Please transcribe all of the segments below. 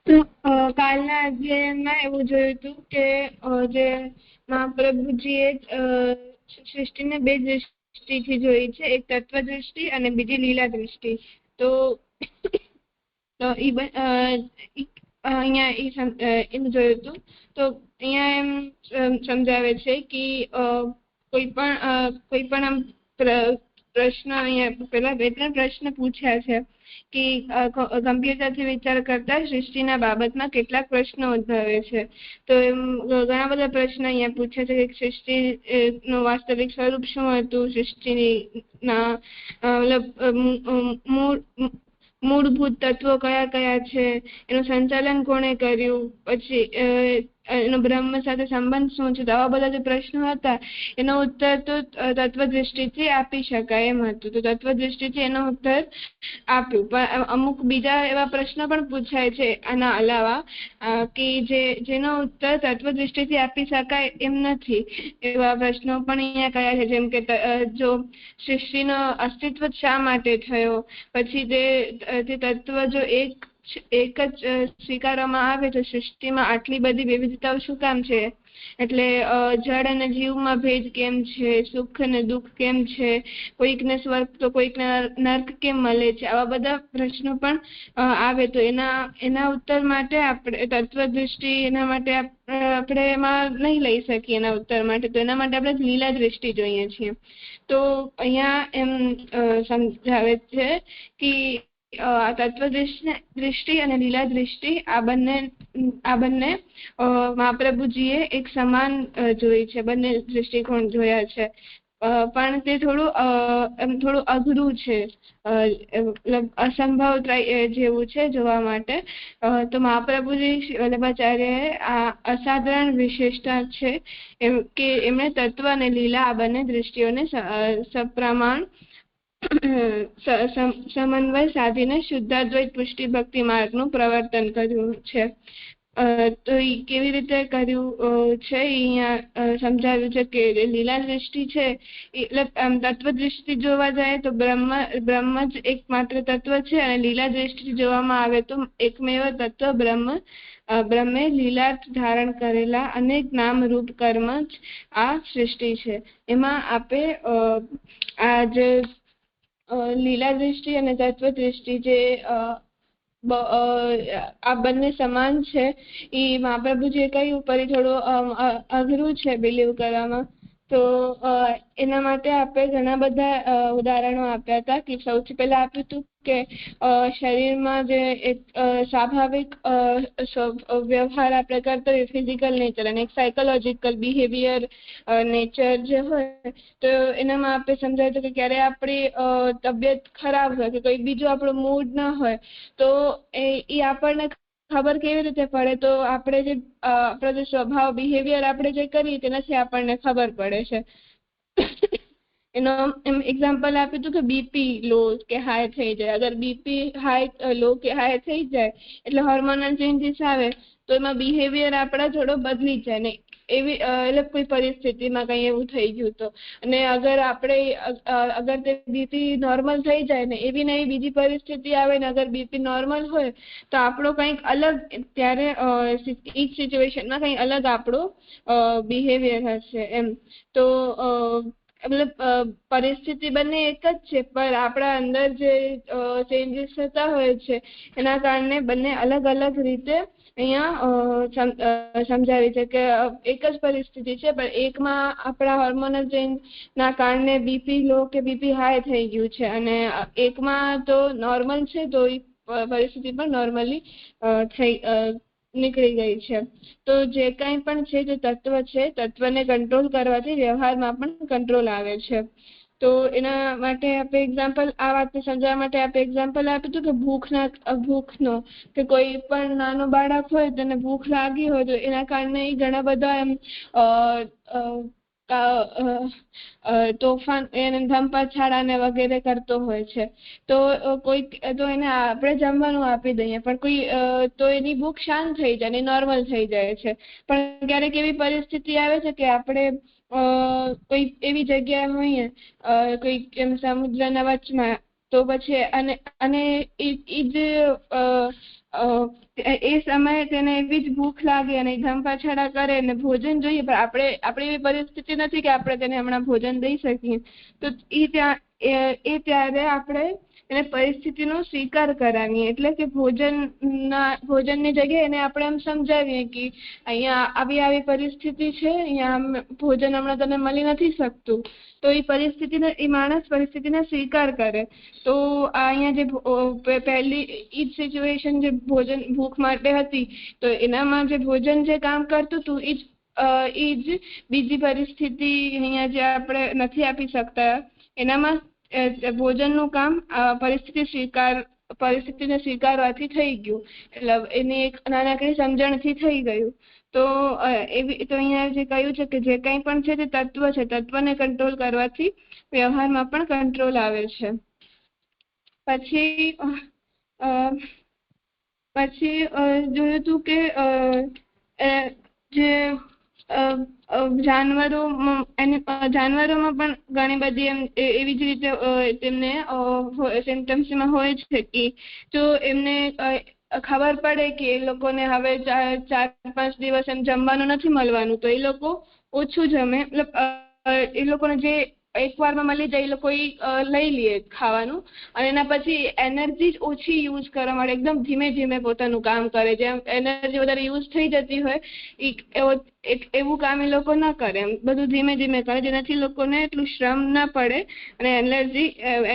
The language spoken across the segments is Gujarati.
તો કાલના અધ્યાયમાં એવું જોયું હતું કે જે મહાપ્રભુજીએ સૃષ્ટિને બે દ્રષ્ટિથી જોઈ છે, એક તત્વ દ્રષ્ટિ અને બીજી લીલા દ્રષ્ટિ. તો અહીંયા એમ જોયું હતું. તો અહીંયા એમ સમજાવે છે કે કોઈ પણ આમ પ્રશ્ન, અહીંયા પેલા 2-3 પ્રશ્ન પૂછ્યા છે કે ગંભીરતાથી વિચાર કરતા સૃષ્ટિના બાબતમાં કેટલાક પ્રશ્નો ઉદ્ભવે છે. તો એમ ઘણા બધા પ્રશ્ન અહીંયા પૂછે છે કે સૃષ્ટિ નું વાસ્તવિક સ્વરૂપ શું હતું, સૃષ્ટિના મૂળભૂત તત્વો કયા કયા છે, એનું સંચાલન કોણે કર્યું, પછી એનો બ્રહ્મ સાથે સંબંધ શું છે. તો આવા બધા જે પ્રશ્નો હતા એનો ઉત્તર તો તત્વ દ્રષ્ટિથી આપી શકાય એમ હતું. તો તત્વ દ્રષ્ટિથી એનો ઉત્તર આપ્યું. પણ અમુક બીજા એવા પ્રશ્નો પણ પૂછાય છે આના અલાવા કે જેનો ઉત્તર તત્વ દ્રષ્ટિથી આપી શકાય એમ નથી. એવા પ્રશ્નો પણ અહીંયા કયા છે, જેમ કે જો સૃષ્ટિનો અસ્તિત્વ શા માટે થયો, પછી તે તત્વ જો એક જ સ્વીકારવામાં આવે તો સૃષ્ટિમાં આટલી બધી વિવિધતાઓ શું કામ છે, એટલે જળ અને જીવમાં ભેદ કેમ છે, સુખ અને દુઃખ કેમ છે, કોઈકને સ્વર્ગ તો કોઈકને નર્ક કેમ મળે છે. આવા બધા પ્રશ્નો પણ આવે. તો એના ઉત્તર માટે આપણે તત્વ દ્રષ્ટિ એના માટે આપણે એમાં નહીં લઈ શકીએ એના ઉત્તર માટે. તો એના માટે આપણે લીલા દ્રષ્ટિ જોઈએ છીએ. તો અહીંયા એમ સમજાવે છે કે તત્વ દૃષ્ટિ અને લીલા દ્રષ્ટિ આ બંને મહાપ્રભુજીએ એક સમાન જોઈ છે, બંને દ્રષ્ટિકોણ જોયા છે. પણ તે થોડું અઘરું છે, અસંભવ જેવું છે જોવા માટે. તો મહાપ્રભુજી વલ્લભાચાર્યએ આ અસાધારણ વિશેષતા છે કે એમણે તત્વ અને લીલા આ બંને દ્રષ્ટિઓને સપ્રમાણ સમન્વય સાધીને શુદ્ધાદ્વૈત પુષ્ટિ ભક્તિ માર્ગનું પ્રવર્તન કર્યું છે. તો એ કેવી રીતે કર્યું છે અહીંયા સમજાવ્યું છે કે લીલા દ્રષ્ટિ છે એટલે તત્વ દ્રષ્ટિ જોવા જાય તો બ્રહ્મ જ એકમાત્ર તત્વ છે, અને લીલા દ્રષ્ટિ જોવામાં આવે તો એકમેવ તત્વ બ્રહ્મે લીલાર્થ ધારણ કરેલા અનેક નામ રૂપ કર્મ જ આ સૃષ્ટિ છે. એમાં આપે આ જે લીલા દ્રષ્ટિ અને તત્વ દ્રષ્ટિ જે આ બંને સમાન છે એ મહાપ્રભુજીએ કહ્યું પર થોડું અઘરું છે બિલીવ કરવામાં. તો એના માટે આપણે ઘણા બધા ઉદાહરણો આપ્યા હતા. કે સૌથી પહેલા આપ્યું હતું કે શરીરમાં જે એક સ્વાભાવિક વ્યવહાર આપણે કરતો હોય ફિઝિકલ નેચર અને એક સાયકોલોજીકલ બિહેવિયર નેચર જે હોય, તો એનામાં આપણે સમજાયું હતું કે ક્યારે આપણી તબિયત ખરાબ હોય કે કોઈ બીજું આપણો મૂડ ના હોય તો એ આપણને ખબર કેવી રીતે પડે, તો આપણે જે આપણો જે સ્વભાવ બિહેવિયર આપણે જે કરીએ તેનાથી આપણને ખબર પડે છે. એનો એક્ઝામ્પલ આપ્યું હતું કે બીપી લો કે હાઈ થઈ જાય. અગર બીપી લો કે હાઈ થઈ જાય એટલે હોર્મોનલ ચેન્જીસ આવે તો એમાં બિહેવિયર આપણા થોડો બદલી જાય ને એવી એટલે કોઈ પરિસ્થિતિમાં કંઈ એવું થઈ ગયું તો. અને અગર તે બીપી નોર્મલ થઈ જાય ને એવી ને એવી બીજી પરિસ્થિતિ આવે ને અગર બીપી નોર્મલ હોય તો આપણો કંઈક અલગ ત્યારે ઈચ સિચ્યુએશનમાં કંઈ અલગ આપણો બિહેવિયર હશે એમ. તો મતલબ પરિસ્થિતિ બંને એક જ છે, પણ આપણા અંદર જે ચેન્જીસ થતા હોય છે એના કારણે બંને અલગ અલગ રીતે અહીંયા સમજાવી છે કે એક જ પરિસ્થિતિ છે પણ એકમાં આપણા હોર્મોનલ ચેન્જ ના કારણે બીપી લો કે બીપી હાઈ થઈ ગયું છે અને એકમાં તો નોર્મલ છે તો એ પરિસ્થિતિ પણ નોર્મલી નીકળી ગઈ છે. તો જે કંઈ પણ છે જે તત્વ છે તત્વને કંટ્રોલ કરવાથી વ્યવહારમાં પણ કંટ્રોલ આવે છે. તો એના માટે આપણે એક્ઝામ્પલ આ વાતને સમજાવવા માટે આપણે એક્ઝામ્પલ આપ્યું હતું કે ભૂખનો કે કોઈ પણ નાનું બાળક હોય તેને ભૂખ લાગી હોય તો એના કારણે ઘણા બધા એમ તોફાન એને ધમપછાડા ને વગેરે કરતો હોય છે. તો એને આપણે જમવાનું આપી દઈએ પણ કોઈ તો એની ભૂખ શાંત થઈ જાય ને નોર્મલ થઈ જાય છે. પણ ક્યારેક એવી પરિસ્થિતિ આવે છે કે આપણે કોઈ એવી જગ્યાએ હોઈએ કોઈ એમ સમુદ્રના વચમાં તો પછી અને એ જ એ સમયે તેને એવી જ ભૂખ લાગે અને ધમપછાડા કરે અને ભોજન જોઈએ, પણ આપણી એવી પરિસ્થિતિ નથી કે આપણે તેને હમણાં ભોજન દઈ શકીએ. તો એ ત્યારે આપણે એને પરિસ્થિતિનો સ્વીકાર કરાવીએ, એટલે કે ભોજનની જગ્યાએ એને આપણે એમ સમજાવીએ કે અહીંયા આવી પરિસ્થિતિ છે, અહીંયા ભોજન હમણાં તને મળી નથી શકતું. તો એ માણસ પરિસ્થિતિને સ્વીકાર કરે. તો અહીંયા જે પહેલી ઈ જ સિચ્યુએશન જે ભૂખ માટે હતી, તો એનામાં જે ભોજન જે કામ કરતું હતું એ જ બીજી પરિસ્થિતિ અહીંયા જે આપણે નથી આપી શકતા એનામાં ભોજનનું કામ પરિસ્થિતિને સ્વીકારવાથી થઈ ગયું. એટલે એની એક નાનકડી સમજણથી થઈ ગયું. તો અહીંયા જે કહ્યું છે કે જે કંઈ પણ છે તે તત્વ છે, તત્વને કંટ્રોલ કરવાથી વ્યવહારમાં પણ કંટ્રોલ આવે છે. પછી જોયું હતું કે જે જાનવરોમાં પણ ઘણી બધી એવી જ રીતે તેમને સિમ્ટમ્સમાં હોય છે કે જો એમને ખબર પડે કે એ લોકોને હવે 4-5 દિવસ એમ જમવાનું નથી મળવાનું, તો એ લોકો ઓછું જમે. મતલબ એ લોકોને જે એકવારમાં મળી જાય એ લોકો લઈ લે ખાવાનું, અને એના પછી એનર્જી જ ઓછી યુઝ કરવા માટે એકદમ ધીમે ધીમે પોતાનું કામ કરે. જેમ એનર્જી વધારે યુઝ થઈ જતી હોય એવું કામ એ લોકો ના કરે, એમ બધું ધીમે ધીમે કરે, જેનાથી લોકોને એટલું શ્રમ ના પડે અને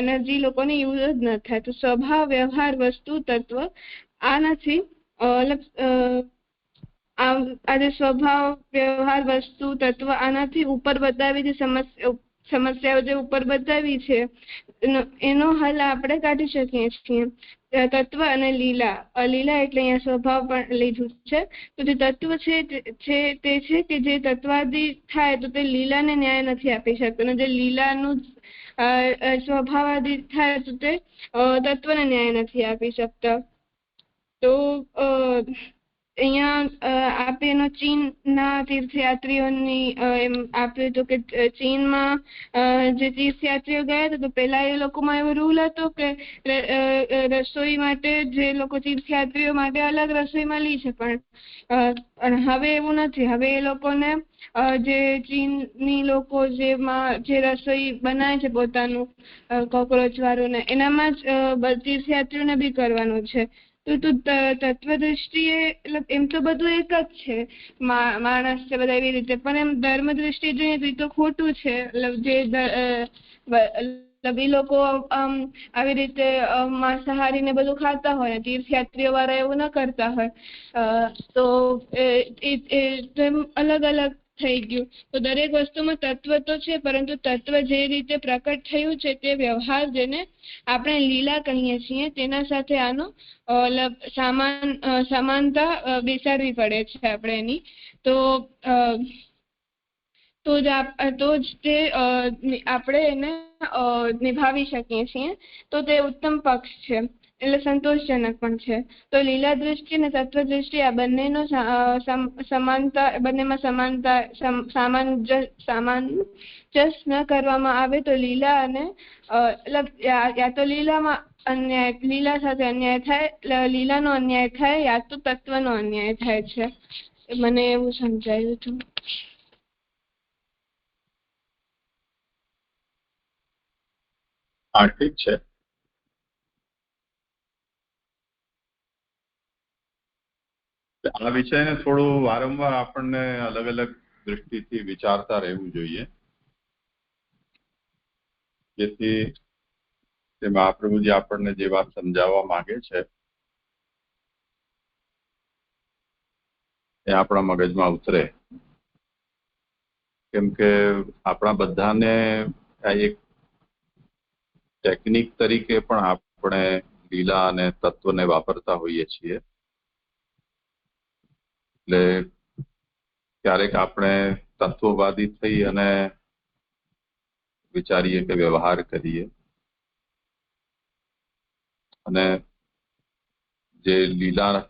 એનર્જી લોકોને યુઝ જ ન થાય. તો સ્વભાવ, વ્યવહાર, વસ્તુ, તત્વ આ નથી આ જે સ્વભાવ, વ્યવહાર, વસ્તુ, તત્વ આનાથી ઉપર બતાવી જે સમસ્યાઓ જે ઉપર બતાવી છે એનો હલ આપણે કાઢી શકીએ છીએ. તત્વ અને લીલા. લીલા એટલે અહીંયા સ્વભાવ પણ લીધું છે. તો જે તત્વ છે તે છે કે જે તત્વાદી થાય તો તે લીલાને ન્યાય નથી આપી શકતો, અને જે લીલાનું સ્વભાવાદી થાય તો તે તત્વને ન્યાય નથી આપી શકતા. તો અહીંયા આપેલો ચીનના તીર્થયાત્રીઓની એમ આપ્યું હતું કે ચીનમાં જે તીર્થયાત્રીઓ ગયા હતા તો પહેલા એ લોકોમાં એવો રૂલ હતો કે રસોઈ માટે જે લોકો તીર્થયાત્રીઓ માટે અલગ રસોઈ મળી છે, પણ હવે એવું નથી. હવે એ લોકોને જે ચીનની લોકો જે રસોઈ બનાવે છે પોતાનું કોકરોચ વાળું ને એનામાં જ તીર્થયાત્રીઓને બી કરવાનું છે. તો તત્વ દ્રષ્ટિએ એમ તો બધું એક જ છે, માણસ છે બધા એવી રીતે, પણ એમ ધર્મ દ્રષ્ટિએ જોઈએ તો એ તો ખોટું છે. એ લોકો આવી રીતે માંસાહારી ને બધું ખાતા હોય, તીર્થયાત્રીઓ વાળા એવું ન કરતા હોય, તો અલગ અલગ થઈ ગયું. તો દરેક વસ્તુમાં તત્વ તો છે, પરંતુ તત્વ જે રીતે પ્રકટ થયું છે તે વ્યવહાર જેને આપણે લીલા કહીએ છીએ તેના સાથે આનો સમાનતા બેસાડવી પડે છે આપણે એની. તો જ તે આપણે એને નિભાવી શકીએ છીએ. તો તે ઉત્તમ પક્ષ છે, એટલે સંતોષજનક પણ છે. તો લીલા દૃષ્ટિ અને તત્વ દૃષ્ટિ આ બંનેમાં સામંજસ્ય ન કરવામાં આવે તો લીલા અને યા તો લીલા સાથે અન્યાય થાય, લીલાનો અન્યાય થાય, યા તો તત્વનો અન્યાય થાય છે. મને એવું સમજાયું હતું. હા, ઠીક છે. આ વિષયને થોડું વારંવાર આપણને અલગ અલગ દૃષ્ટિથી વિચારતા રહેવું જોઈએ, જેથી મહાપ્રભુજી આપણને જે વાત સમજાવવા માંગે છે એ આપણા મગજમાં ઉતરે. કેમ કે આપણા બધાને એક ટેકનિક તરીકે પણ આપણે લીલા અને તત્વને વાપરતા હોઈએ છીએ. એટલે ક્યારેક આપણે તત્વવાદી થઈ અને વિચારીએ કે વ્યવહાર કરીએ, અને જે લીલા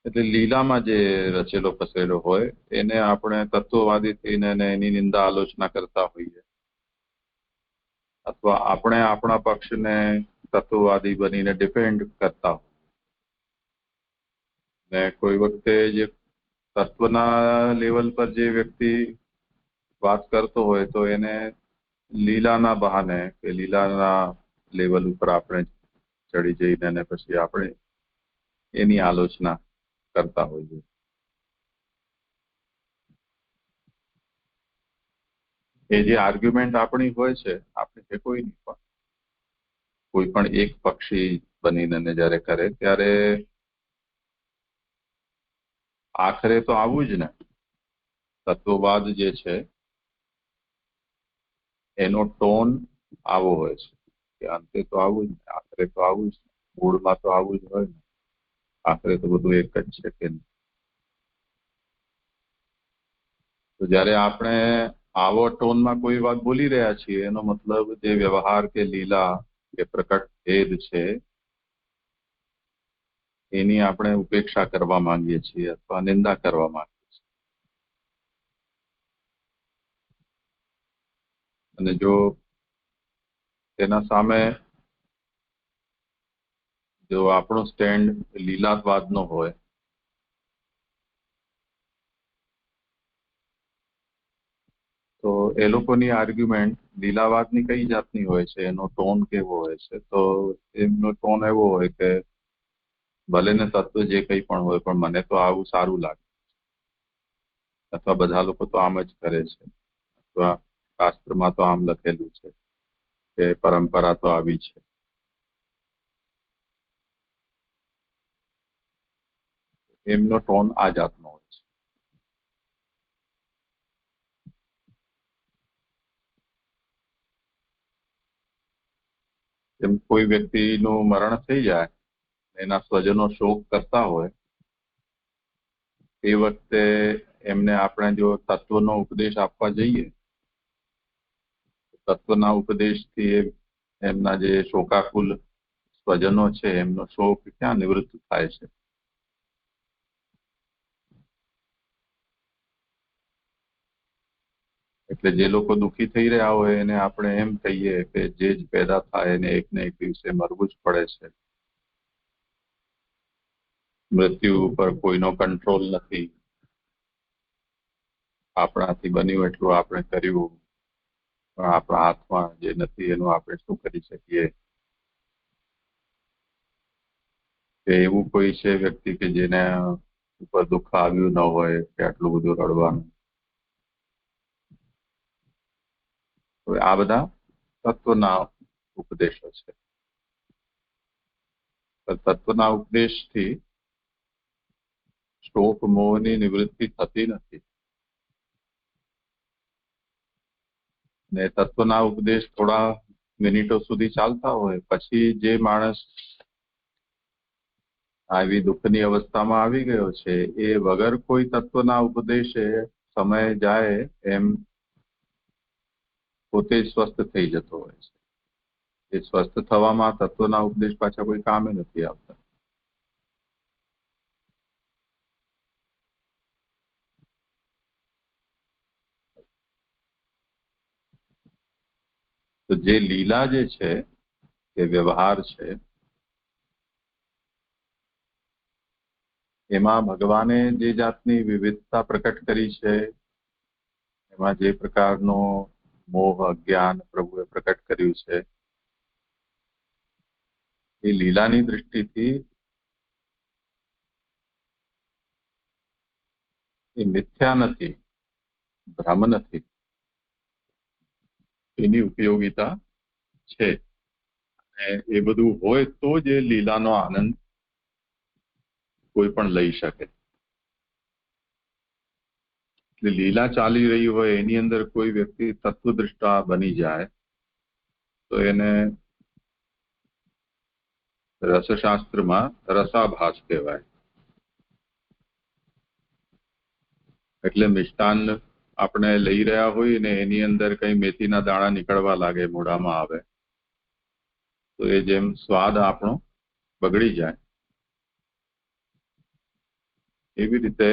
એટલે લીલામાં જે રચેલો ફસેલો હોય એને આપણે તત્વવાદી થઈને એની નિંદા આલોચના કરતા હોઈએ. અથવા આપણે આપણા પક્ષને તત્વવાદી બનીને ડિફેન્ડ કરતા હોય ને કોઈ વખતે જે તત્વના લેવલ પર જે વ્યક્તિ વાત કરતો હોય તો એને લીલાના બહાને કે લીલાના લેવલ ઉપર આપણે ચડી જઈને અને પછી આપણે એની આલોચના કરતા હોઈએ. એ જે આર્ગ્યુમેન્ટ આપણી હોય છે, આપણી કે કોઈ પણ એક પક્ષી બનીને જયારે કરે ત્યારે આખરે તો આવું જ ને. તત્વવાદ જે છે એનો ટોન આવો હોય છે કે અંતે તો આવું જ ને, આખરે તો આવું જ, મૂળમાં તો આવું જ હોય ને, આખરે તો બધું એક જ છે કે તો જયારે આપણે આવો ટોનમાં કોઈ વાત બોલી રહ્યા છીએ એનો મતલબ જે વ્યવહાર કે લીલા કે પ્રકટ ભેદ છે એની આપણે ઉપેક્ષા કરવા માંગીએ છીએ અથવા નિંદા કરવા માંગીએ છીએ. અને જો તેના સામે જો આપણો સ્ટેન્ડ લીલાવાદનો હોય તો એ લોકોની આર્ગ્યુમેન્ટ લીલાવાદની કઈ જાતની હોય છે, એનો ટોન કેવો હોય છે, તો એમનો ટોન એવો હોય કે ભલે ને તત્વ જે કંઈ પણ હોય પણ મને તો આવું સારું લાગે અથવા બધા લોકો તો આમ જ કરે છે અથવા શાસ્ત્રમાં તો આમ લખેલું છે કે પરંપરા તો આવી છે. એમનો ટોન આ જાતનો હોય છે. જેમ કોઈ વ્યક્તિનું મરણ થઈ જાય, એના સ્વજનો શોક કરતા હોય એ વખતે એમને આપણે જો તત્વનો ઉપદેશ આપવા જઈએ, તત્વના ઉપદેશથી એમના જે શોકાકુલ સ્વજનો છે એમનો શોક ક્યાં નિવૃત્ત થાય છે. એટલે જે લોકો દુઃખી થઈ રહ્યા હોય એને આપણે એમ કહીએ કે જે જ પેદા થાય એને એક ને એક દિવસે મરવું જ પડે છે. મૃત્યુ ઉપર કોઈનો કંટ્રોલ નથી. આપણાથી બન્યું એટલું આપણે કર્યું, પણ આપણા હાથમાં જે નથી એનું આપણે શું કરી શકીએ. કે એવું કોઈ છે વ્યક્તિ કે જેને ઉપર દુઃખ આવ્યું ન હોય કે આટલું બધું રડવાનું. આ બધા તત્વના ઉપદેશો છે. તત્વના ઉપદેશથી શોક મોહની નિવૃત્તિ થતી નથી. ને તત્વના ઉપદેશ થોડા મિનિટો સુધી ચાલતા હોય પછી જે માણસ આવી દુઃખની અવસ્થામાં આવી ગયો છે એ વગર કોઈ તત્વના ઉપદેશે સમય જાય એમ પોતે સ્વસ્થ થઈ જતો હોય છે. એ સ્વસ્થ થવામાં તત્વના ઉપદેશ પાછા કોઈ કામે નથી આવતા. તો જે લીલા જે છે એ વ્યવહાર છે એમાં ભગવાને જે જાતની વિવિધતા પ્રકટ કરી છે, એમાં જે પ્રકારનો મોહ અજ્ઞાન પ્રભુએ પ્રકટ કર્યું છે એ લીલાની દૃષ્ટિથી એ મિથ્યા નથી, ભ્રમ નથી. એની ઉપયોગિતા છે. અને એ બધું હોય તો જ એ લીલાનો આનંદ કોઈ પણ લઈ શકે. એટલે લીલા ચાલી રહી હોય એની અંદર કોઈ વ્યક્તિ તત્વદ્રષ્ટા બની જાય તો એને રસશાસ્ત્રમાં રસાભાસ કહેવાય. એટલે મિષ્ટાન આપણે લઈ રહ્યા હોય ને એની અંદર કઈ મેથીના દાણા નીકળવા લાગે, મોઢામાં આવે તો એ જેમ સ્વાદ આપણો બગડી જાય એવી રીતે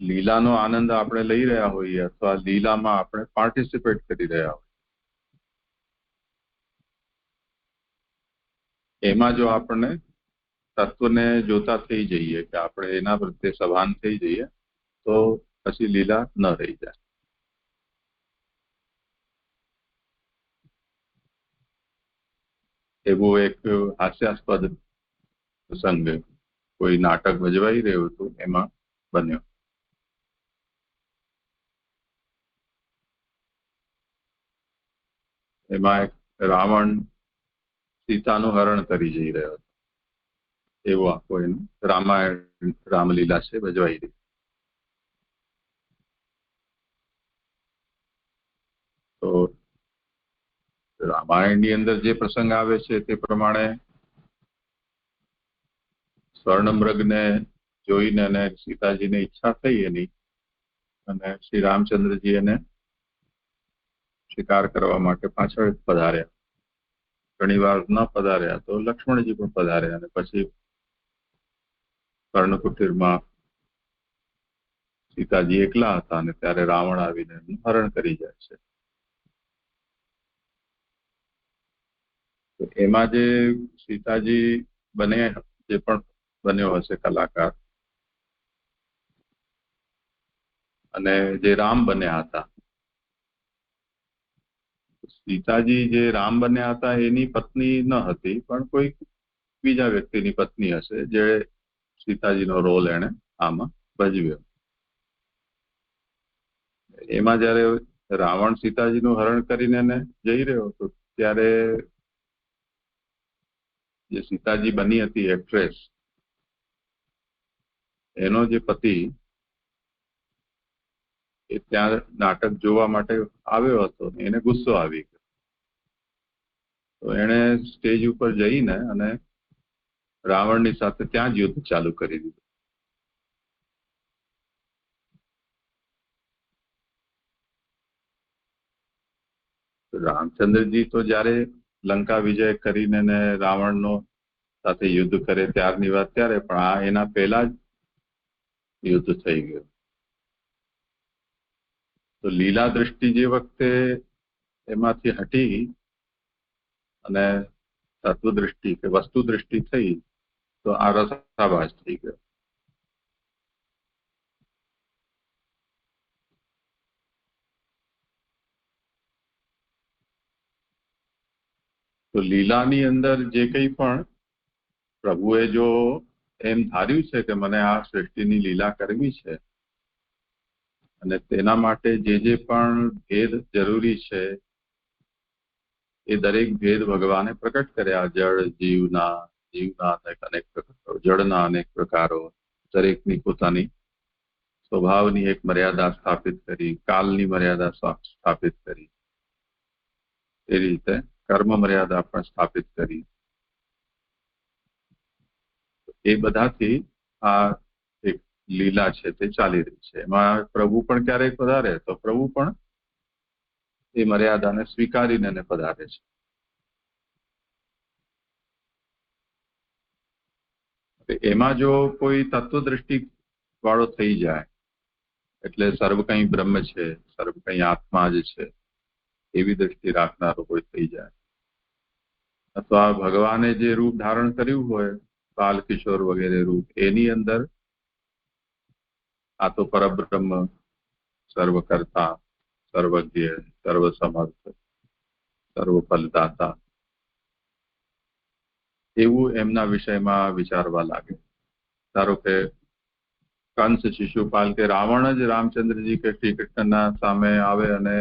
લીલાનો આનંદ આપણે લઈ રહ્યા હોઈએ અથવા લીલામાં આપણે પાર્ટિસિપેટ કરી રહ્યા હોઈએ એમાં જો આપણને તત્વને જોતા થઈ જઈએ કે આપણે એના પ્રત્યે સભાન થઈ જઈએ તો પછી લીલા ન રહી જાય. એવું એક હાસ્યાસ્પદ પ્રસંગ કોઈ નાટક ભજવાઈ રહ્યું હતું એમાં બન્યો. એમાં એક રાવણ સીતાનું હરણ કરી જઈ રહ્યો હતો. એવો આખો એનું રામાયણ રામલીલા છે ભજવાઈ રહી. તો રામાયણની અંદર જે પ્રસંગ આવે છે તે પ્રમાણે સ્વર્ણમૃગને જોઈને અને સીતાજીને ઈચ્છા થઈ એની, અને શ્રી રામચંદ્રજી એને શિકાર કરવા માટે પાછળ પધાર્યા. ઘણી વાર ન પધાર્યા તો લક્ષ્મણજી પણ પધાર્યા, અને પછી કર્ણકુટીરમાં સીતાજી એકલા હતા અને ત્યારે રાવણ આવીને એનું હરણ કરી જાય છે. તો એમાં જે સીતાજી બને, જે પણ બન્યો હશે કલાકાર, અને જે રામ બન્યા હતા, સીતાજી જે રામ બન્યા હતા એની પત્ની ન હતી, પણ કોઈ બીજા વ્યક્તિની પત્ની હશે જે સીતાજીનો રોલ એને આમાં ભજવ્યો. એમાં જયારે રાવણ સીતાજીનું હરણ કરીને એને જઈ રહ્યો હતો ત્યારે જે સીતાજી બની હતી એક્ટ્રેસ, એનો જે પતિ એ ત્યાં નાટક જોવા માટે આવ્યો હતો, એને ગુસ્સો આવી ગયો. તો એને સ્ટેજ ઉપર જઈને અને રાવણની સાથે ત્યાં જ યુદ્ધ ચાલુ કરી દીધું. રામચંદ્રજી તો જયારે લંકા વિજય કરીને ને રાવણનો સાથે યુદ્ધ કરે ત્યારની વાત ત્યારે, પણ આ એના પહેલા જ યુદ્ધ થઈ ગયું. તો લીલા દૃષ્ટિ જે વખતે એમાંથી હટી અને તત્વ દૃષ્ટિ કે વસ્તુ દૃષ્ટિ થઈ તો આ રસાભાસ થઈ ગયો. તો લીલાની અંદર જે કંઈ પણ પ્રભુએ જો એમ ધાર્યું છે કે મને આ સૃષ્ટિની લીલા કરવી છે અને તેના માટે જે પણ ભેદ જરૂરી છે એ દરેક ભેદ ભગવાને પ્રકટ કર્યા. જળ જીવના અનેક પ્રકારો, જળના અનેક પ્રકારો, દરેકની પોતાની સ્વભાવની એક મર્યાદા સ્થાપિત કરી, કાલની મર્યાદા સ્થાપિત કરી, એ રીતે કર્મ મર્યાદા પણ સ્થાપિત કરી. એ બધાથી આ એક લીલા છે તે ચાલી રહી છે. એમાં પ્રભુ પણ ક્યારેક પધારે તો પ્રભુ પણ એ મર્યાદાને સ્વીકારીને એને પધારે છે. એમાં જો કોઈ તત્વદ્રષ્ટિ વાળો થઈ જાય, એટલે સર્વ કંઈ બ્રહ્મ છે, સર્વ કંઈ આત્મા જ છે, એવી દ્રષ્ટિ રાખનારો કોઈ થઈ જાય, અથવા ભગવાને જે રૂપ ધારણ કર્યું હોય બાલ કિશોર વગેરે રૂપ, એની અંદર આ તો પરબ્રહ્મ, સર્વકર્તા, સર્વજ્ઞ, સર્વસમર્થ, સર્વફલદાતા, એવું એમના વિષયમાં વિચારવા લાગે. ધારો કે કંસ, શિશુપાલ કે રાવણ જ રામચંદ્રજી કે શ્રી કૃષ્ણના સામે આવે અને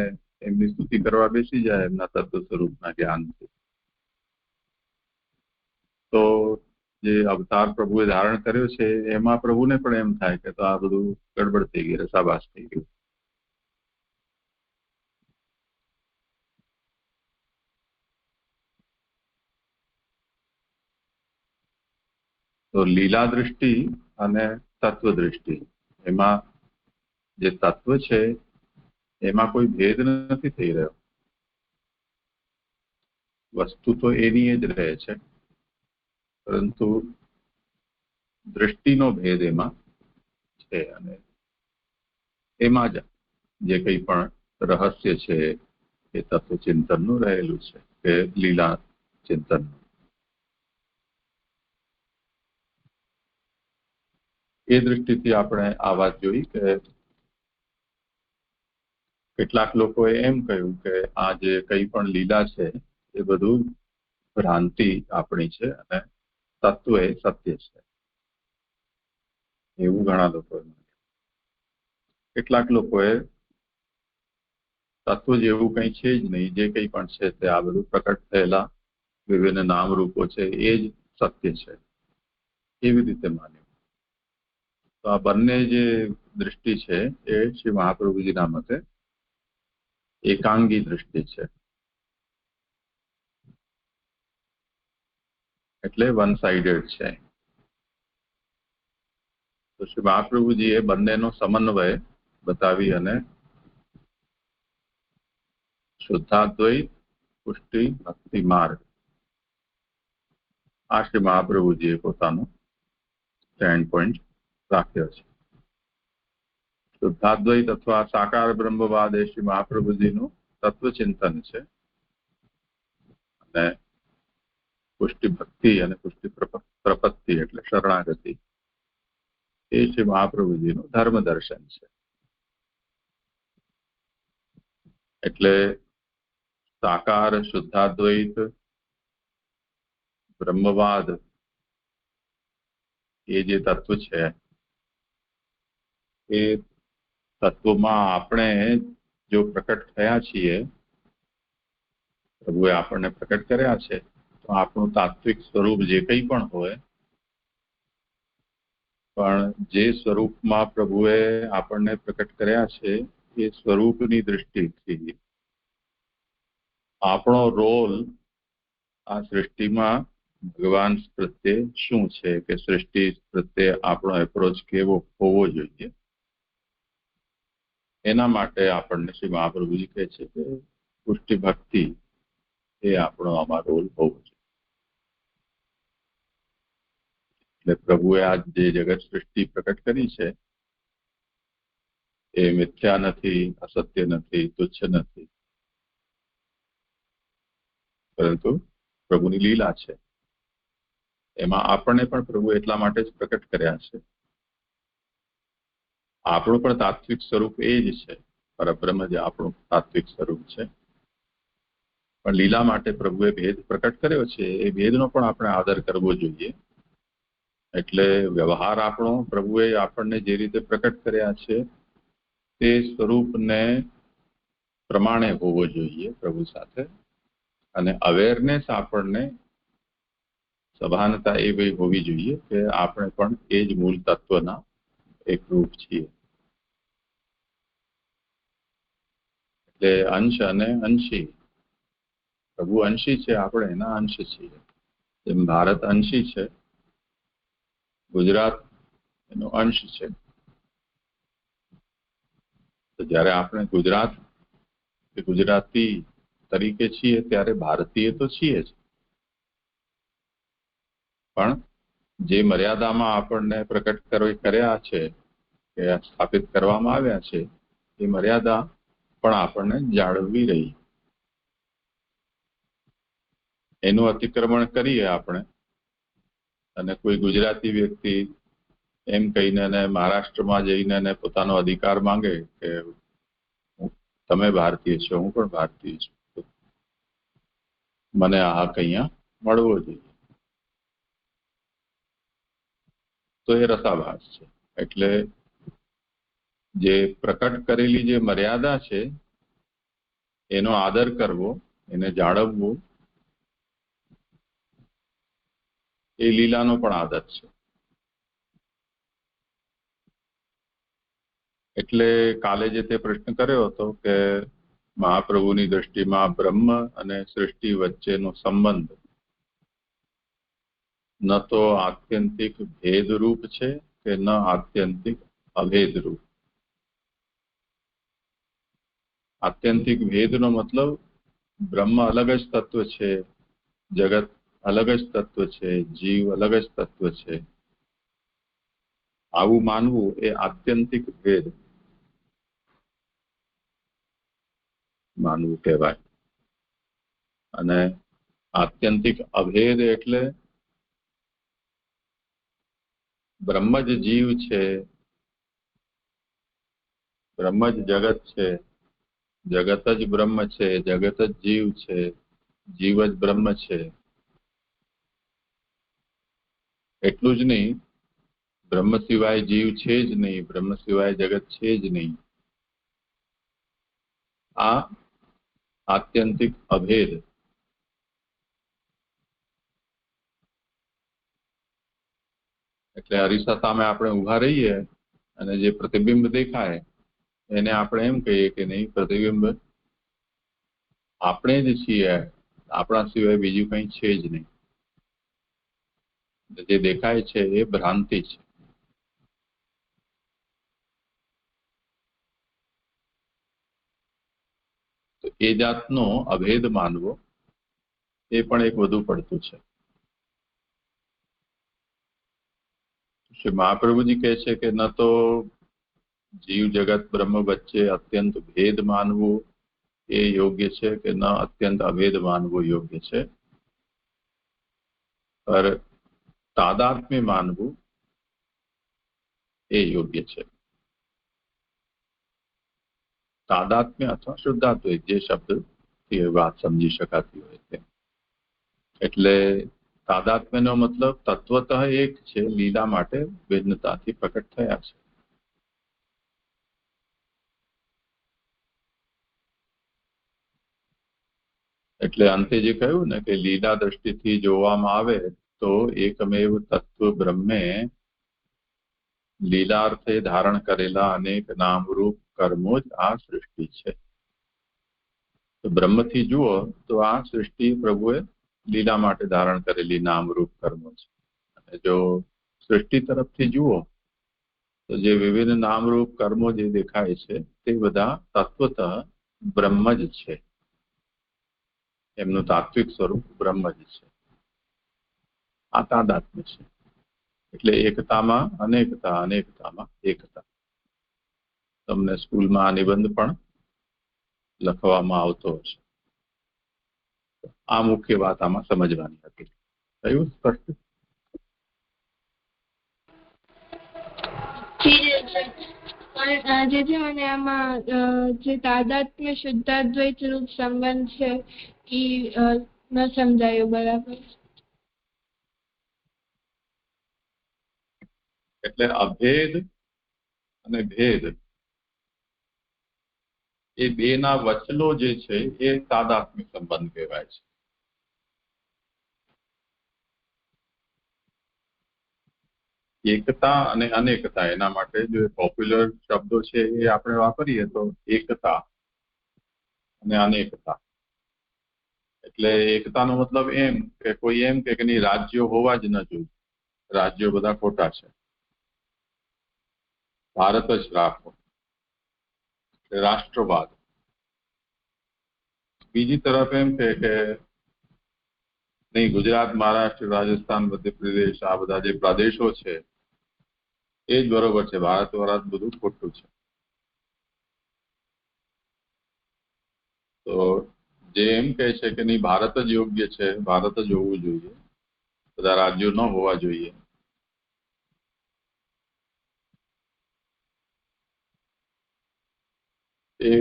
એમની સ્તુતિ કરવા બેસી જાય એમના તત્વ સ્વરૂપના જ્ઞાનથી, તો જે અવતાર પ્રભુએ ધારણ કર્યો છે એમાં પ્રભુને પણ એમ થાય કે તો આ બધું ગડબડ થઈ ગઈ, રસાભાસ થઈ ગયું. તો લીલા દૃષ્ટિ અને તત્વ દૃષ્ટિ, એમાં જે તત્વ છે એમાં કોઈ ભેદ નથી થઈ રહ્યો. વસ્તુ તો એની જ રહે છે, પરંતુ દૃષ્ટિનો ભેદ એમાં છે, અને એમાં જ જે કંઈ પણ રહસ્ય છે એ તત્વ ચિંતનનું રહેલું છે કે લીલા ચિંતનનું. એ દૃષ્ટિથી આપણે આ વાત જોઈ કે કેટલાક લોકોએ એમ કહ્યું કે આ જે કંઈ પણ લીલા છે એ બધું ભ્રાંતિ આપણી છે અને તત્વ એ સત્ય છે, એવું ઘણા લોકોએ માન્યું. કેટલાક લોકોએ તત્વ જેવું કંઈ છે જ નહીં, જે કંઈ પણ છે તે આ બધું પ્રકટ થયેલા વિભિન્ન નામ રૂપો છે એ જ સત્ય છે, એવી રીતે માન્યું. તો આ બંને જે દૃષ્ટિ છે એ શ્રી મહાપ્રભુજીના મતે એકાંગી દૃષ્ટિ છે, એટલે વન સાઇડેડ છે. તો શ્રી મહાપ્રભુજીએ બંનેનો સમન્વય બતાવી અને શુદ્ધાદ્વૈત પુષ્ટિ ભક્તિ માર્ગ આ શ્રી મહાપ્રભુજીએ પોતાનો સ્ટેન્ડ પોઈન્ટ રાખ્યો છે. શુદ્ધાદ્વૈત અથવા સાકાર બ્રહ્મવાદ એ શ્રી મહાપ્રભુજીનું તત્વચિંતન છે અને પુષ્ટિ ભક્તિ અને પુષ્ટિ પ્રપત્તિ એટલે શરણાગતિ એ શ્રી મહાપ્રભુજીનું ધર્મ દર્શન છે. એટલે સાકાર શુદ્ધાદ્વૈત બ્રહ્મવાદ એ જે તત્વ છે એ તત્વમાં આપણે જો પ્રકટ થયા છીએ, પ્રભુએ આપણને પ્રકટ કર્યા છે, તો આપણું તાત્વિક સ્વરૂપ જે કંઈ પણ હોય, પણ જે સ્વરૂપમાં પ્રભુએ આપણને પ્રકટ કર્યા છે એ સ્વરૂપની દૃષ્ટિથી આપણો રોલ આ સૃષ્ટિમાં ભગવાન પ્રત્યે શું છે કે સૃષ્ટિ પ્રત્યે આપણો એપ્રોચ કેવો હોવો જોઈએ, એના માટે આપણને શ્રી મહાપ્રભુજી કહે છે કે પુષ્ટિ ભક્તિ એ આપણો આમાં રોલ હોવો જોઈએ. એટલે પ્રભુએ આ જે જગત સૃષ્ટિ પ્રકટ કરી છે એ મિથ્યા નથી, અસત્ય નથી, તુચ્છ નથી, પરંતુ પ્રભુની લીલા છે. એમાં આપણને પણ પ્રભુ એટલા માટે જ પ્રકટ કર્યા છે. આપણું પણ તાત્વિક સ્વરૂપ એ જ છે, પરબ્રહ્મ જે આપણું તાત્વિક સ્વરૂપ છે, પણ લીલા માટે પ્રભુએ ભેદ પ્રકટ કર્યો છે. એ ભેદનો પણ આપણે આદર કરવો જોઈએ. એટલે વ્યવહાર આપણો પ્રભુએ આપણને જે રીતે પ્રકટ કર્યા છે તે સ્વરૂપને પ્રમાણે હોવો જોઈએ પ્રભુ સાથે, અને અવેરનેસ આપણને સભાનતા એવી હોવી જોઈએ કે આપણે પણ એ જ મૂળ તત્વના એક રૂપ છીએ. એટલે અંશ અને અંશી, પ્રભુ અંશી છે, આપણે એના અંશ છીએ. જેમ ભારત અંશી છે, ગુજરાત એનો અંશ છે. તો જ્યારે આપણે ગુજરાત કે ગુજરાતી તરીકે છીએ ત્યારે ભારતીય તો છીએ જ, પણ જે મર્યાદામાં આપણને પ્રકટ કર્યા છે કે સ્થાપિત કરવામાં આવ્યા છે એ મર્યાદા પણ આપણને જાળવવી રહી. એનું અતિક્રમણ કરીએ આપણે અને કોઈ ગુજરાતી વ્યક્તિ એમ કહીને અને મહારાષ્ટ્રમાં જઈને અને પોતાનો અધિકાર માંગે કે તમે ભારતીય છો, હું પણ ભારતીય છું, મને આ હક અહીંયા મળવો જોઈએ, તો એ રસાભાસ છે. એટલે જે પ્રકટ કરેલી જે મર્યાદા છે એનો આદર કરવો, એને જાળવવું, એ લીલાનો પણ આદર છે. એટલે કાલે જે તે પ્રશ્ન કર્યો હતો કે મહાપ્રભુની દ્રષ્ટિમાં બ્રહ્મ અને સૃષ્ટિ વચ્ચેનો સંબંધ ન તો આત્યંતિક ભેદરૂપ છે કે ન આત્યંતિક અભેદરૂપ. આત્યંતિક ભેદનો મતલબ બ્રહ્મ અલગ જ તત્વ છે, જગત અલગ જ તત્વ છે, જીવ અલગ જ તત્વ છે, આવું માનવું એ આત્યંતિક ભેદ માનવું કહેવાય. અને આત્યંતિક અભેદ એટલે બ્રહ્મ જ જીવ છે, બ્રહ્મ જ જગત છે, જગત જ બ્રહ્મ છે, જગત જ જીવ છે, જીવ જ બ્રહ્મ છે. એટલું જ નહીં, બ્રહ્મ સિવાય જીવ છે જ નહીં, બ્રહ્મ સિવાય જગત છે જ નહીં. આ આત્યંતિક અભેદ એટલે અરીસા સામે આપણે ઊભા રહીએ અને જે પ્રતિબિંબ દેખાય એને આપણે એમ કહીએ કે નહીં, પ્રતિબિંબ આપણે જ છીએ, આપણા સિવાય બીજું કંઈ છે જ નહીં. જે દેખાય છે એ ભ્રાંતિ છે. તો એ જાતનો અભેદ માનવો એ પણ એક વધુ પડતું છે. શ્રી મહાપ્રભુજી કહે છે કે ન તો જીવ જગત બ્રહ્મ વચ્ચે અત્યંત ભેદ માનવું એ યોગ્ય છે કે ન અત્યંત અભેદ માનવું યોગ્ય છે, પર તાદાત્મ્ય માનવું એ યોગ્ય છે. તાદાત્મ્ય અથવા શુદ્ધાદ્વૈત જે શબ્દથી એ વાત સમજી શકાતી હોય તે. એટલે તાદાત્મ્યનો મતલબ તત્વતઃ એક છે, લીલા માટે ભિન્નતાથી પ્રકટ થયા છે. એટલે અંતે જે કહ્યું ને કે લીલા દ્રષ્ટિથી જોવામાં આવે તો એકમેવ તત્વ બ્રહ્મે લીલાર્થે ધારણ કરેલા અનેક નામરૂપ કર્મો જ આ સૃષ્ટિ છે. તો બ્રહ્મથી જુઓ તો આ સૃષ્ટિ પ્રભુએ લીલા માટે ધારણ કરેલી નામરૂપ કર્મો છે. અને જો સૃષ્ટિ તરફથી જુઓ તો જે વિવિધ નામરૂપ કર્મો જે દેખાય છે તે બધા તત્વતઃ બ્રહ્મ જ છે. એમનું તાત્વિક સ્વરૂપ બ્રહ્મ જ છે. આ તાદાત્મ્ય છે. એટલે એકતામાં અનેકતા, અનેકતામાં એકતા. તમને સ્કૂલમાં આ નિબંધ પણ લખવામાં આવતો હશે. આ મુખ્ય વાત આમાં સમજવાની હતી. થયું સ્પષ્ટ? જેથી મને આમાં જે તાદાત્મ્ય શુદ્ધાદ્વૈત રૂપ સંબંધ છે એ ન સમજાયું બરાબર. એટલે અભેદ અને ભેદ એ બેના વચલો જે છે એ તાદાત્મ્ય સંબંધ કહેવાય છે. એકતા અને અનેકતા, એના માટે જે પોપ્યુલર શબ્દો છે એ આપણે વાપરીએ તો એકતા અને અનેકતા. એટલે એકતાનો મતલબ એમ કે કોઈ એમ કે નહીં રાજ્યો હોવા જ ન જોઈએ, રાજ્યો બધા ખોટા છે, ભારત જ રાખો, રાષ્ટ્રવાદ. બીજી તરફ એમ કે નહીં ગુજરાત, મહારાષ્ટ્ર, રાજસ્થાન, મધ્યપ્રદેશ આ બધા જે પ્રદેશો છે એ જ બરોબર છે, ભારત બધું ખોટું છે. તો જે એમ કહે છે કે નહીં ભારત જ યોગ્ય છે, ભારત જ હોવું જોઈએ, બધા રાજ્યો ન હોવા જોઈએ, એ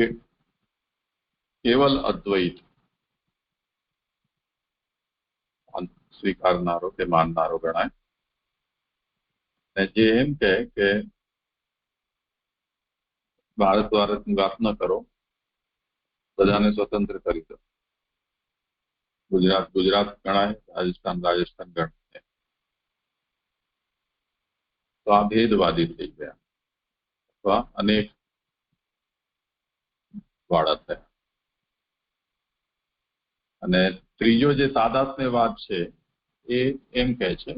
કેવલ અદ્વૈત સ્વીકારનારો કે માનનારો ગણાય. અને જે એમ કે ભારતની વાત ન કરો, બધાને સ્વતંત્ર કરી દો, ગુજરાત ગુજરાત ગણાય, રાજસ્થાન રાજસ્થાન ગણાય, તો આ ભેદવાદી થઈ ગયા અથવા અનેક વાળા થયા. અને ત્રીજો જે તાદાત્મ્યવાદ છે એ એમ કહે છે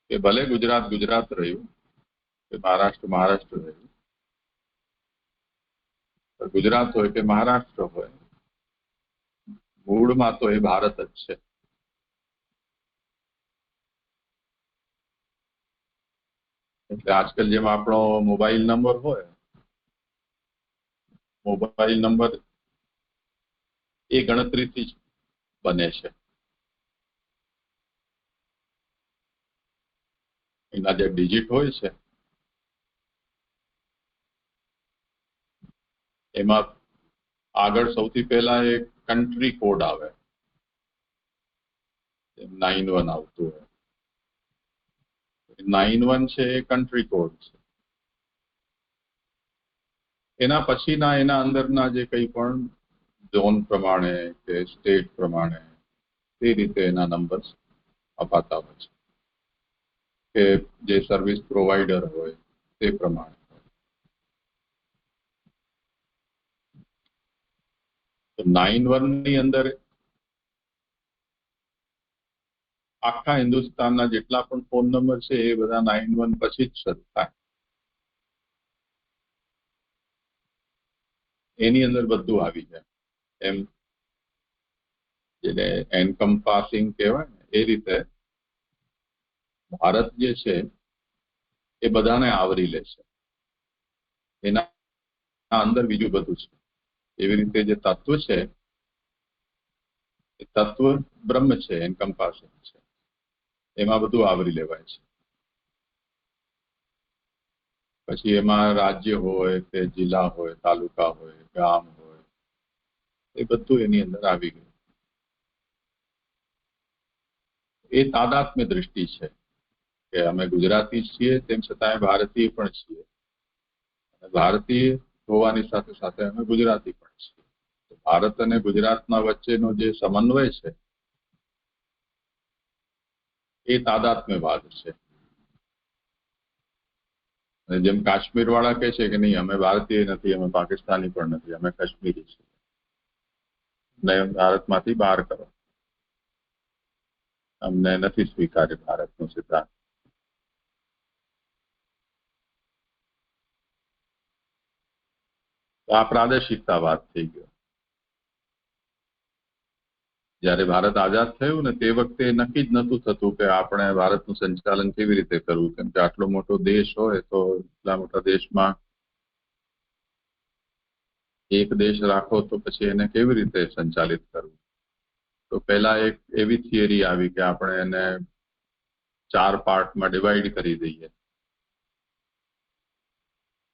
કે ભલે ગુજરાત ગુજરાત રહ્યું કે મહારાષ્ટ્ર મહારાષ્ટ્ર રહ્યું, ગુજરાત હોય કે મહારાષ્ટ્ર હોય, મૂળમાં તો એ ભારત જ છે. એટલે આજકાલ જેમ આપણો મોબાઈલ નંબર હોય, મોબાઈલ નંબર એ ગણતરીથી જ બને છે. એના જે ડિજિટ હોય છે એમાં આગળ સૌથી પહેલા એક કન્ટ્રી કોડ આવે, 91 આવતું હોય. 91 છે એ કન્ટ્રી કોડ છે. એના પછીના એના અંદરના જે કંઈ પણ ઝોન પ્રમાણે કે સ્ટેટ પ્રમાણે તે રીતે એના નંબર્સ અપાતા હોય છે, કે જે સર્વિસ પ્રોવાઈડર હોય તે પ્રમાણે. તો 91 ની અંદર આખા હિન્દુસ્તાનના જેટલા પણ ફોન નંબર છે એ બધા 91 પછી જ શરૂ થાય. એની અંદર બધું આવી જાય. એમ જેને એન્કમ્પાસિંગ કહેવાય ને એ રીતે ભારત જે છે એ બધાને આવરી લે છે. એના અંદર બીજું બધું છે. એવી રીતે જે તત્વ છે એ તત્વ બ્રહ્મ છે, એન્કમ્પાસિંગ છે. એમાં બધું આવરી લેવાય છે. પછી એમાં રાજ્ય હોય કે જિલ્લા હોય, તાલુકા હોય, ગામ હોય, એ બધું એની અંદર આવી ગયું. એ તાદાત્મ્ય દૃષ્ટિ છે કે અમે ગુજરાતી છીએ તેમ છતાં ભારતીય પણ છીએ. ભારતીય હોવાની સાથે સાથે અમે ગુજરાતી પણ છીએ. ભારત અને ગુજરાતના વચ્ચેનો જે સમન્વય છે એ તાદાત્મ્યવાદ છે. અને જેમ કાશ્મીર વાળા કહે છે કે નહીં, અમે ભારતીય નથી, અમે પાકિસ્તાની પણ નથી, અમે કાશ્મીરી છીએ, ને ભારતમાંથી બહાર કરો, અમને નથી સ્વીકાર્ય ભારતનો સિદ્ધાંત. આ પ્રાદેશિકતાવાદ થઈ ગયો. જ્યારે ભારત આઝાદ થયું ને તે વખતે નક્કી જ નહોતું થતું કે આપણે ભારતનું સંચાલન કેવી રીતે કરવું, કેમ કે આટલો મોટો દેશ હોય તો એટલા મોટા દેશમાં એક દેશ રાખો તો પછી એને કેવી રીતે સંચાલિત કરવું. તો પહેલા એક એવી થિયરી આવી કે આપણે એને 4 પાર્ટમાં ડિવાઈડ કરી દઈએ.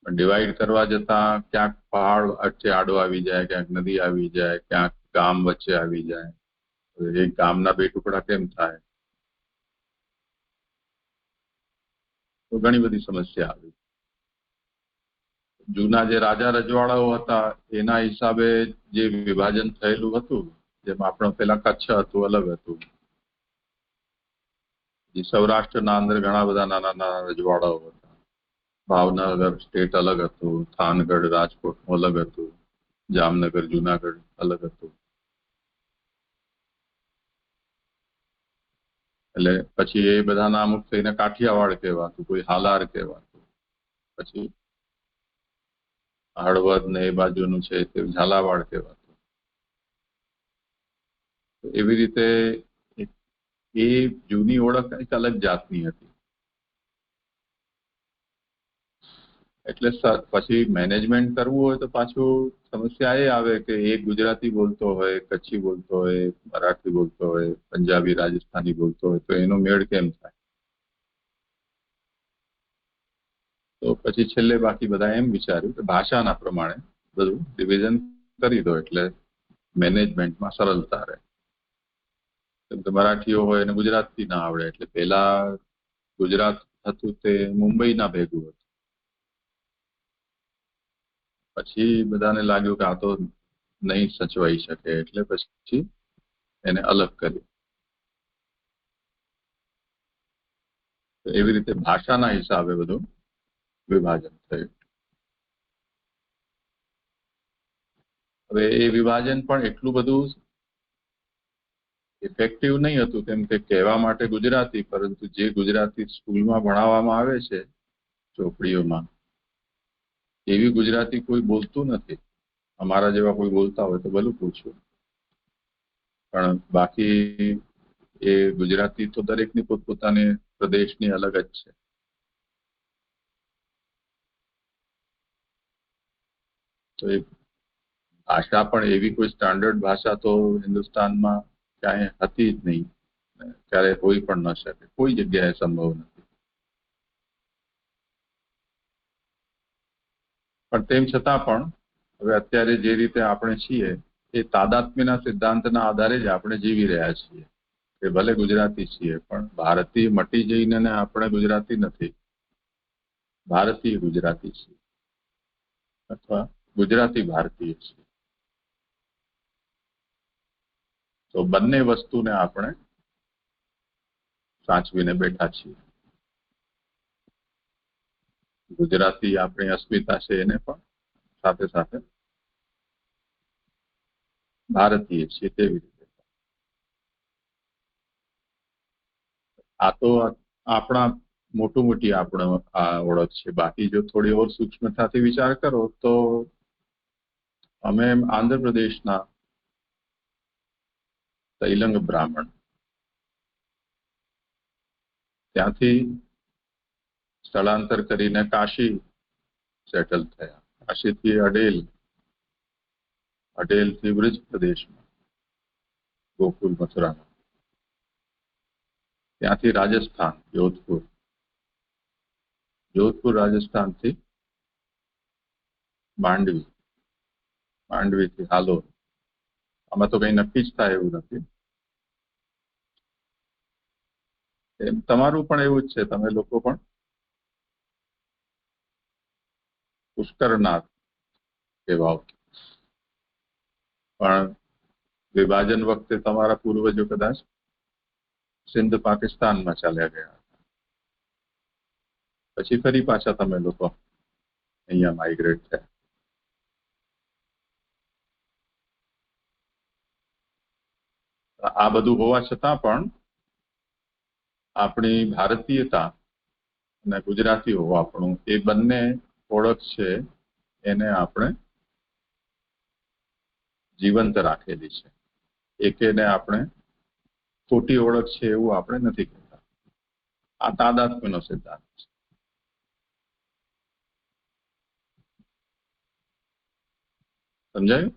ડિવાઈડ કરવા જતા ક્યાંક પહાડ વચ્ચે આડો આવી જાય, ક્યાંક નદી આવી જાય, ક્યાંક ગામ વચ્ચે આવી જાય. એક ગામના 2 ટુકડા કેમ થાય? તો ઘણી બધી સમસ્યા આવી. જૂના જે રાજા રજવાડાઓ હતા એના હિસાબે જે વિભાજન થયેલું હતું, જેમ આપણે પેલા કચ્છ હતું, અલગ હતું. સૌરાષ્ટ્રના અંદર ઘણા બધા નાના નાના રજવાડાઓ હતા. ભાવનગર સ્ટેટ અલગ હતું, થાનગઢ રાજકોટનું અલગ હતું, જામનગર જુનાગઢ અલગ હતું. એટલે પછી એ બધાના અમુક થઈને કાઠિયાવાડ કહેવાતું, કોઈ હાલાર કહેવાતું, પછી હળવદ ને એ બાજુનું છે તે ઝાલાવાડ કહેવાતું. એવી રીતે એ જૂની ઓળખ એક અલગ જાતની હતી. એટલે પછી મેનેજમેન્ટ કરવું હોય તો પાછું સમસ્યા એ આવે કે એક ગુજરાતી બોલતો હોય, કચ્છી બોલતો હોય, મરાઠી બોલતો હોય, પંજાબી રાજસ્થાની બોલતો હોય, તો એનો મેળ કેમ થાય? તો પછી છેલ્લે બાકી બધા એમ વિચાર્યું કે ભાષાના પ્રમાણે બધું ડિવિઝન કરી દો એટલે મેનેજમેન્ટમાં સરળતા રહે. કેમ કે મરાઠીઓ હોય અને ગુજરાતી ના આવડે એટલે પેલા ગુજરાત હતું તે મુંબઈના ભેગું હતું. પછી બધાને લાગ્યું કે આ તો નહીં સચવાઈ શકે એટલે પછી એને અલગ કર્યું. એવી રીતે ભાષાના હિસાબે બધું વિભાજન થયું. હવે એ વિભાજન પણ એટલું બધું ઇફેક્ટિવ નહીં હતું, કેમ કે કહેવા માટે ગુજરાતી, પરંતુ જે ગુજરાતી સ્કૂલમાં ભણાવવામાં આવે છે ચોપડીઓમાં, એવી ગુજરાતી કોઈ બોલતું નથી. અમારા જેવા કોઈ બોલતા હોય તો ભલું પૂછવું, પણ બાકી એ ગુજરાતી તો દરેકની પોતપોતાની પ્રદેશની અલગ જ છે. તો એ ભાષા પણ એવી કોઈ સ્ટાન્ડર્ડ ભાષા તો હિન્દુસ્તાનમાં ક્યાંય હતી જ નહીં, ક્યારે હોઈ પણ ન શકે, કોઈ જગ્યાએ સંભવ નથી. પણ તેમ છતાં પણ હવે અત્યારે જે રીતે આપણે છીએ એ તાદાત્મ્યના સિદ્ધાંતના આધારે જ આપણે જીવી રહ્યા છીએ કે ભલે ગુજરાતી છીએ પણ ભારતીય મટી જઈને આપણે ગુજરાતી નથી, ભારતીય ગુજરાતી છીએ અથવા ગુજરાતી ભારતીય છીએ. તો બંને વસ્તુને આપણે સાચવીને બેઠા છીએ. ગુજરાતી આપણી અસ્મિતા છે એને પણ સાથે સાથે ભારતીય છીએ તેવી રીતે. આ તો આપણા મોટી આપણે આ ઓળખ છે. બાકી જો થોડી ઓર સૂક્ષ્મતાથી વિચાર કરો તો અમે આંધ્રપ્રદેશના તૈલંગ બ્રાહ્મણ, ત્યાંથી સ્થળાંતર કરીને કાશી સેટલ થયા. કાશીથી અડેલથી બ્રજ પ્રદેશમાં ગોકુલ મથુરામાં, ત્યાંથી રાજસ્થાન જોધપુર રાજસ્થાનથી માંડવીથી હાલોર. આમાં તો કઈ નક્કી જ થાય એવું નથી. એમ તમારું પણ એવું જ છે, તમે લોકો પણ પુષ્કરનાથ કહેવાઓ, પણ વિભાજન વખતે તમારા પૂર્વજો કદાચ સિંધ પાકિસ્તાનમાં ચાલ્યા ગયા, પછી ફરી પાછા તમે લોકો અહીંયા માઇગ્રેટ થયા. આ બધું હોવા છતાં પણ આપણી ભારતીયતા અને ગુજરાતી હોવાપણું એ બંને ઓળખ છે એને આપણે જીવંત રાખેલી છે. એકેને આપણે ખોટી ઓળખ છે એવું આપણે નથી કહેતા. આ તાદાત્મ્યનો સિદ્ધાંત છે. સમજાયું?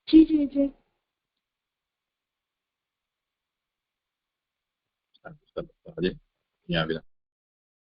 જી જી જી. આજે અહીંયા આવેલા